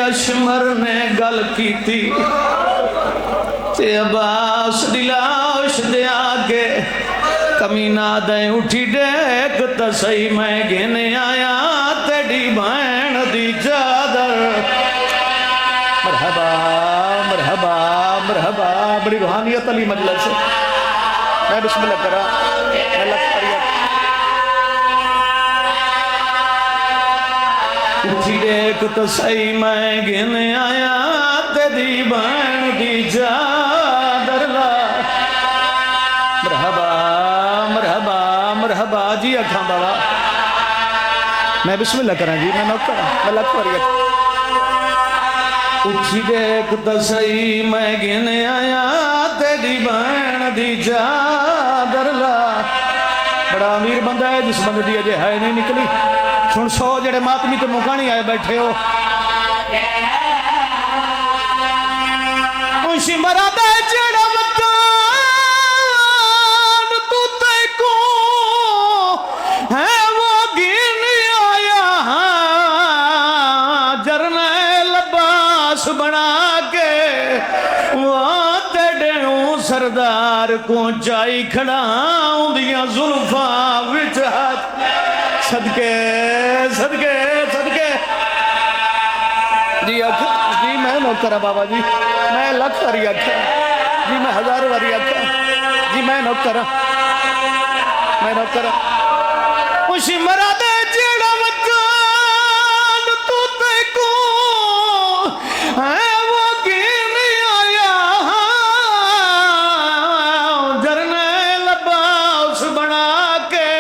अशमर ने गल की ते अब्बास दी लाश दे आगे कमीना दे उठी देख तो सही मैं गिने आया तेरी भैन दी चादर। मरहबा मरहबा मरहबा, बड़ी रूहानियत अली मजलिस। मैं बिस्मिल्लाह करा, मैं लख उठी देख तो सही मैं गिन आया तेरी भैन दी चादर ला। मरहबा मरहबा मरहबा जी अखा बाबा। मैं बिस्मिल्लाह करा जी, मैं नौकर, मैं लख वरियत। उठी देख तो सही मैं गिन आया तेरी भैन दी चादर ला। बड़ा अमीर बंदा है जिस बंदे दी अजे है नहीं निकली। सुन सो जेड़े मातमी तो मुका नहीं आए बैठे हो मरा दे जेड़ा मकान तू ते को है वो गिन आया जरनैल अब्बास बना के वो तेरे सरदार को जाई खड़ा उंदियां जुल्फा विच हाथ सदके सदके सदके जी अख जी मैं नौकर बाबा जी, मैं लख वारी आख्या जी, मैं हजार वारी आख्या जी, मैं नौकर खुशी मरा दे जेड़ा मकान तू ते को है वो गिन आया जरनैल अब्बास बना के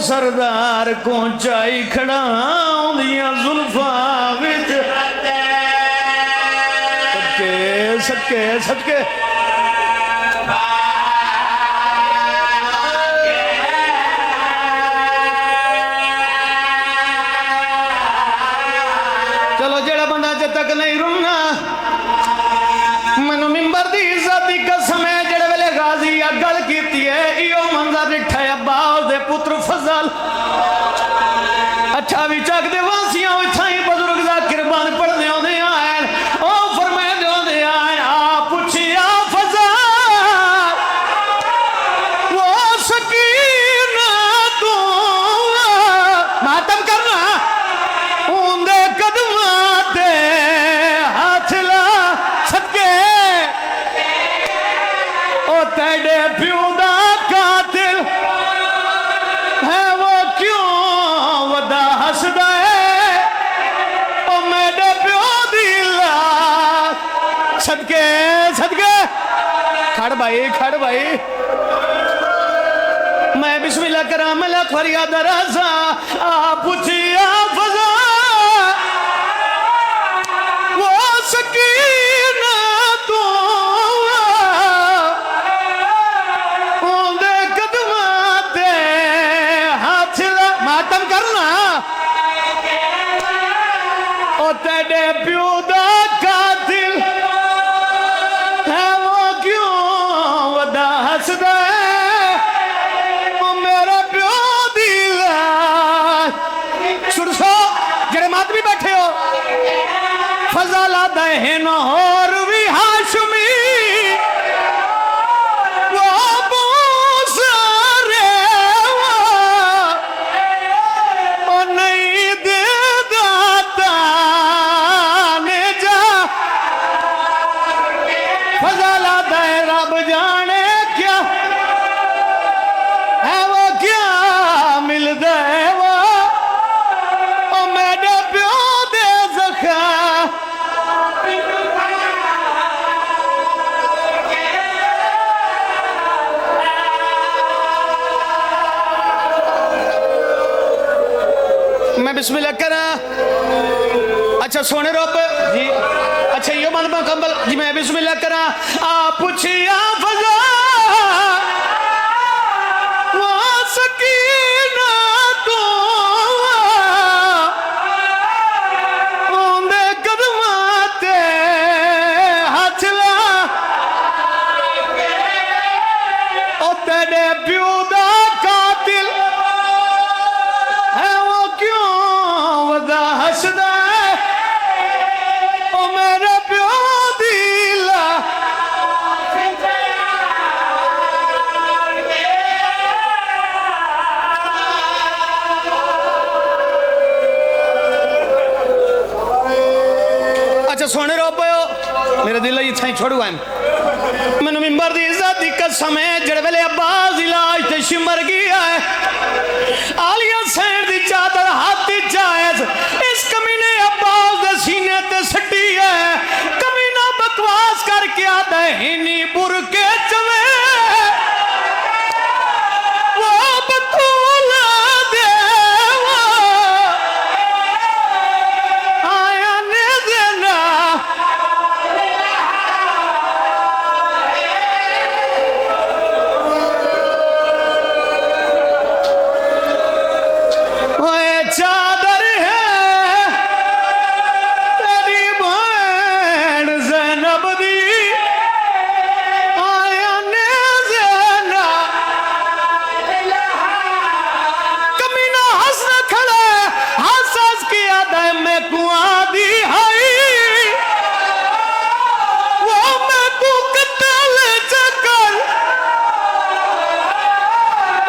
सरदार को चाई खड़ा उंदियां जुल्फा विच सदके सदके सदके। चलो जेड़ा बंदा जब तक नहीं रुकना मैनू मिंबर दी इज्जत दी कसम है जेड़े वेले गाजी गल कीती है इहो मंजर डिठा है अब्बास दे पुत्र फजल। अच्छा भी चक दे वासियां इत्थां बुजुर्ग ज़ाकिर बंद पढ़दे आउंदे आए ओ फरमांदे आउंदे आए आ पुछिया फजल वो सकीना तू मातम करना उंदे कदमां ते हाथ ला सदके ओ तेरे प्यो दा कातिल है वो क्यों वदा हसदा है ओ मेरे प्यो दी लाश सदके सदके। खड़ भाई मैं बिस्मिल्लाह करा मैं लख फरियाद रज़ा आ पुछिया फज़ा वो सकीना तू उंदे कदमां ते हाथ ला मातम करना ओ तेरे प्यो दा कातिल है वो क्यों वदा हसदा है ओ मेरा प्यो दी लाश। सुरसो जेड़े मातमी बैठे हो फजला दहन और भी हाशमी वो बूसरे वो नहीं दे दाता ने जा फजला दे रब जाने क्या है वो क्या मिलदा है वो ओ मेरे प्यो दे ज़खा। मैं बिस्मिल्लाह करा। अच्छा सोने रोप जी, अच्छा यो मन कंबल जी, मैं बिस्मिल्लाह करा आ पुछिया फजा वो सकीना तू उंदे कदमां ते हाथ ला ओ तेरे प्यो दा कातिल है वो क्यों वदा हसदा ओ मेरे प्यो दी ला अच्छा सोने रो पयो मेरे दिल इत्थां ही छोड़ू है मैनू मिंबर दी इज्जत दी कसम है जड़े वेले अब्बास इलाज ते शिमर गया है आलिया सैन दी चादर हाथ च आए इस कमीने अब्बास दे सीने ते सट्टी है कमीना बकवास करके आता है हिनी बुरके चवे वो बतूल देवा आया ने देना ओए चादर है तेरी बहन ज़ैनब दी आया ने ज़ैना कमीना हंसना खड़ा हंस हंस के आता है मैं कुआं दी हाई वो मैं को कत्ल चक्कर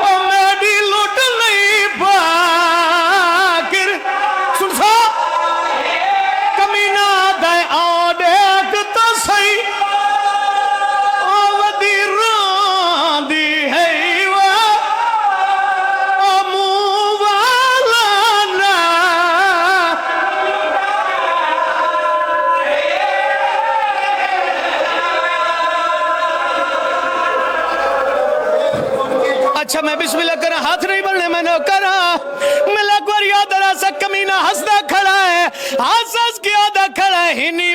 ओ मेरी लुट नहीं बाकिर सुन सा कमीना दे आ देख तो सही ओ वदी रोंदी है वो ओ मुंह वाला ना अच्छा मैं बिस्मिल्लाह करा हाथ नहीं बढ़ने मैंने करा मिला याद रहा सा कमीना हंसदा खड़ा है हंस हंस के आधा खड़ा है हिनी